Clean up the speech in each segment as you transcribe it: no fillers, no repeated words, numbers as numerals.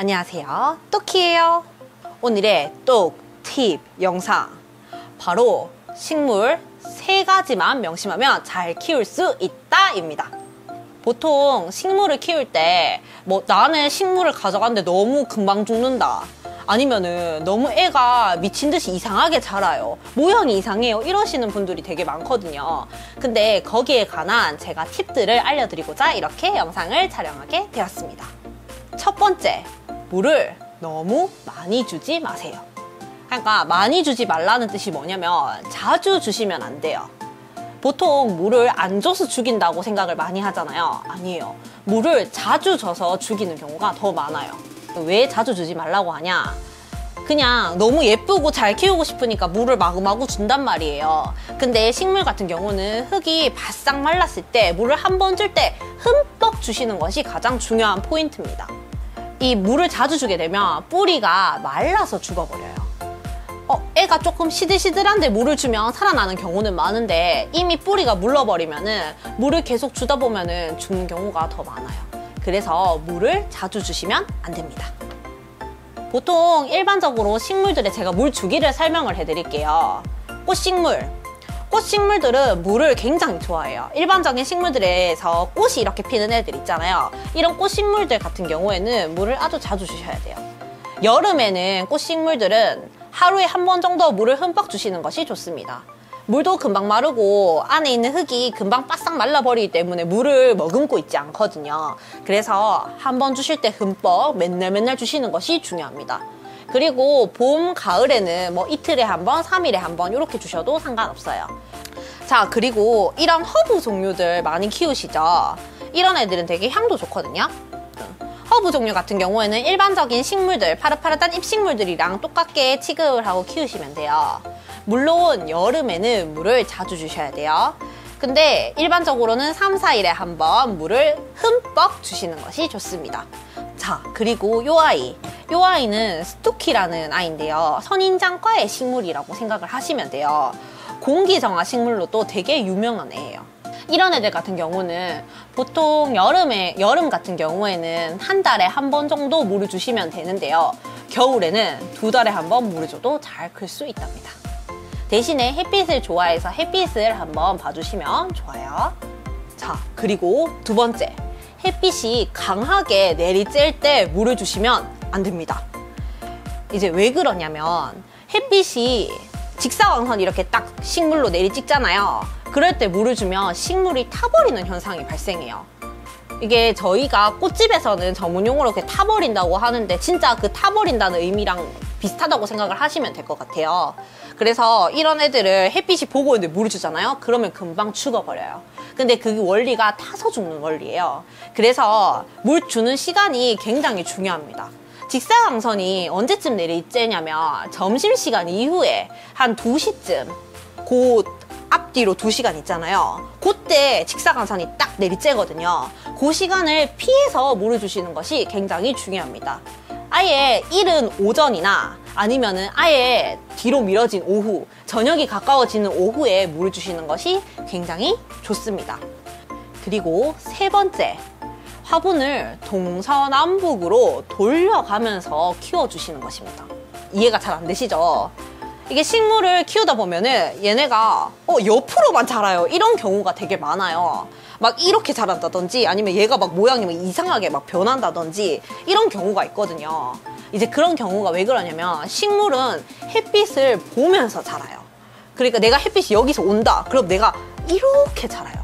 안녕하세요, 똑키예요. 오늘의 똑팁 영상, 바로 식물 3가지만 명심하면 잘 키울 수 있다 입니다. 보통 식물을 키울 때 나는 식물을 가져갔는데 너무 금방 죽는다, 아니면은 너무 애가 미친듯이 이상하게 자라요, 모양이 이상해요, 이러시는 분들이 되게 많거든요. 근데 거기에 관한 제가 팁들을 알려드리고자 이렇게 영상을 촬영하게 되었습니다. 첫 번째, 물을 너무 많이 주지 마세요. 그러니까 많이 주지 말라는 뜻이 뭐냐면 자주 주시면 안 돼요. 보통 물을 안 줘서 죽인다고 생각을 많이 하잖아요. 아니에요. 물을 자주 줘서 죽이는 경우가 더 많아요. 왜 자주 주지 말라고 하냐? 그냥 너무 예쁘고 잘 키우고 싶으니까 물을 마구마구 준단 말이에요. 근데 식물 같은 경우는 흙이 바싹 말랐을 때 물을 한 번 줄 때 흠뻑 주시는 것이 가장 중요한 포인트입니다. 이 물을 자주 주게 되면 뿌리가 말라서 죽어버려요. 애가 조금 시들시들한데 물을 주면 살아나는 경우는 많은데 이미 뿌리가 물러버리면은 물을 계속 주다 보면은 죽는 경우가 더 많아요. 그래서 물을 자주 주시면 안 됩니다. 보통 일반적으로 식물들의 제가 물 주기를 설명을 해드릴게요. 꽃식물들은 물을 굉장히 좋아해요. 일반적인 식물들에서 꽃이 이렇게 피는 애들 있잖아요. 이런 꽃식물들 같은 경우에는 물을 아주 자주 주셔야 돼요. 여름에는 꽃식물들은 하루에 한 번 정도 물을 흠뻑 주시는 것이 좋습니다. 물도 금방 마르고 안에 있는 흙이 금방 바싹 말라버리기 때문에 물을 머금고 있지 않거든요. 그래서 한 번 주실 때 흠뻑 맨날 주시는 것이 중요합니다. 그리고 봄, 가을에는 이틀에 한 번, 3일에 한 번 이렇게 주셔도 상관없어요. 자, 그리고 이런 허브 종류들 많이 키우시죠? 이런 애들은 되게 향도 좋거든요. 허브 종류 같은 경우에는 일반적인 식물들, 파릇파릇한 잎식물들이랑 똑같게 취급을 하고 키우시면 돼요. 물론 여름에는 물을 자주 주셔야 돼요. 근데 일반적으로는 3, 4일에 한 번 물을 흠뻑 주시는 것이 좋습니다. 자, 그리고 요 아이는 스투키라는 아이인데요. 선인장과의 식물이라고 생각을 하시면 돼요. 공기정화 식물로도 되게 유명한 애예요. 이런 애들 같은 경우는 보통 여름 같은 경우에는 한 달에 한 번 정도 물을 주시면 되는데요. 겨울에는 2달에 한 번 물을 줘도 잘 클 수 있답니다. 대신에 햇빛을 좋아해서 햇빛을 한번 봐주시면 좋아요. 자, 그리고 두 번째, 햇빛이 강하게 내리쬐을 때 물을 주시면 안 됩니다. 이제 왜 그러냐면 햇빛이 직사광선이 이렇게 딱 식물로 내리찍잖아요. 그럴 때 물을 주면 식물이 타버리는 현상이 발생해요. 이게 저희가 꽃집에서는 전문용어로 이렇게 타버린다고 하는데 진짜 그 타버린다는 의미랑 비슷하다고 생각을 하시면 될 것 같아요. 그래서 이런 애들을 햇빛이 보고 있는데 물을 주잖아요. 그러면 금방 죽어버려요. 근데 그 원리가 타서 죽는 원리예요. 그래서 물 주는 시간이 굉장히 중요합니다. 직사광선이 언제쯤 내리쬐냐면 점심시간 이후에 한 2시쯤, 그 앞뒤로 2시간 있잖아요. 그때 직사광선이 딱 내리쬐거든요. 그 시간을 피해서 물을 주시는 것이 굉장히 중요합니다. 아예 이른 오전이나 아니면은 아예 뒤로 미뤄진 오후, 저녁이 가까워지는 오후에 물을 주시는 것이 굉장히 좋습니다. 그리고 세 번째, 화분을 동서남북으로 돌려가면서 키워주시는 것입니다. 이해가 잘 안 되시죠? 이게 식물을 키우다 보면은 얘네가 옆으로만 자라요. 이런 경우가 되게 많아요. 막 이렇게 자란다든지 아니면 얘가 막 모양이 막 이상하게 막 변한다든지 이런 경우가 있거든요. 이제 그런 경우가 왜 그러냐면 식물은 햇빛을 보면서 자라요. 그러니까 내가 햇빛이 여기서 온다. 그럼 내가 이렇게 자라요.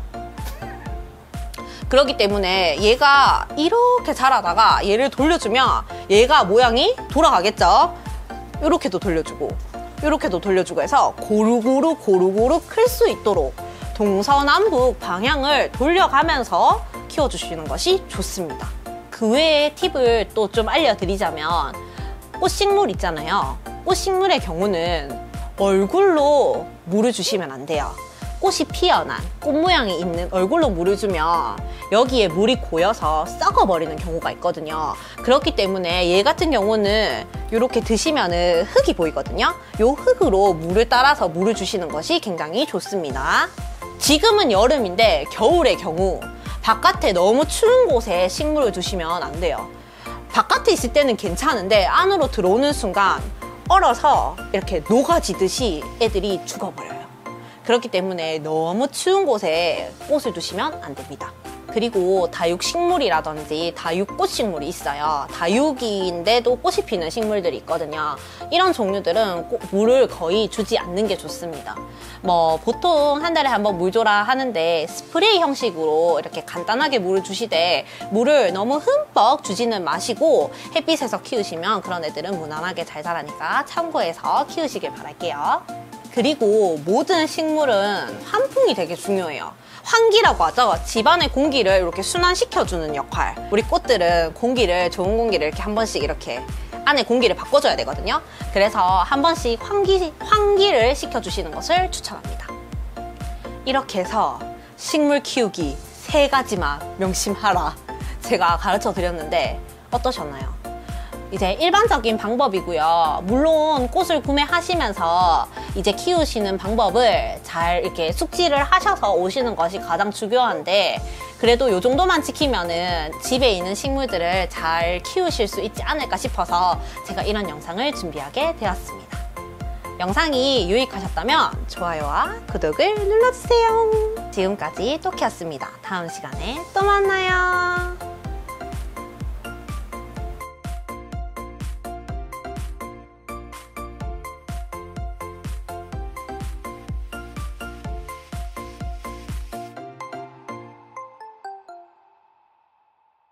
그렇기 때문에 얘가 이렇게 자라다가 얘를 돌려주면 얘가 모양이 돌아가겠죠. 이렇게도 돌려주고 이렇게도 돌려주고 해서 고루고루 클 수 있도록 동서남북 방향을 돌려가면서 키워주시는 것이 좋습니다. 그 외에 팁을 또 좀 알려드리자면 꽃식물 있잖아요. 꽃식물의 경우는 얼굴로 물을 주시면 안 돼요. 꽃이 피어난 꽃 모양이 있는 얼굴로 물을 주면 여기에 물이 고여서 썩어버리는 경우가 있거든요. 그렇기 때문에 얘 같은 경우는 이렇게 드시면은 흙이 보이거든요. 이 흙으로 물을 따라서 물을 주시는 것이 굉장히 좋습니다. 지금은 여름인데 겨울의 경우 바깥에 너무 추운 곳에 식물을 두시면 안 돼요. 바깥에 있을 때는 괜찮은데 안으로 들어오는 순간 얼어서 이렇게 녹아지듯이 애들이 죽어버려요. 그렇기 때문에 너무 추운 곳에 꽃을 두시면 안 됩니다. 그리고 다육식물이라든지 다육꽃식물이 있어요. 다육인데도 꽃이 피는 식물들이 있거든요. 이런 종류들은 물을 거의 주지 않는 게 좋습니다. 보통 한 달에 한 번 물 줘라 하는데 스프레이 형식으로 이렇게 간단하게 물을 주시되 물을 너무 흠뻑 주지는 마시고 햇빛에서 키우시면 그런 애들은 무난하게 잘 자라니까 참고해서 키우시길 바랄게요. 그리고 모든 식물은 환풍이 되게 중요해요. 환기라고 하죠. 집안의 공기를 이렇게 순환시켜주는 역할. 우리 꽃들은 좋은 공기를 이렇게 한 번씩 이렇게 안에 공기를 바꿔줘야 되거든요. 그래서 한 번씩 환기를 시켜주시는 것을 추천합니다. 이렇게 해서 식물 키우기 3가지만 명심하라. 제가 가르쳐 드렸는데 어떠셨나요? 이제 일반적인 방법이고요. 물론 꽃을 구매하시면서 이제 키우시는 방법을 잘 이렇게 숙지를 하셔서 오시는 것이 가장 중요한데 그래도 이 정도만 지키면은 집에 있는 식물들을 잘 키우실 수 있지 않을까 싶어서 제가 이런 영상을 준비하게 되었습니다. 영상이 유익하셨다면 좋아요와 구독을 눌러주세요. 지금까지 토키였습니다. 다음 시간에 또 만나요.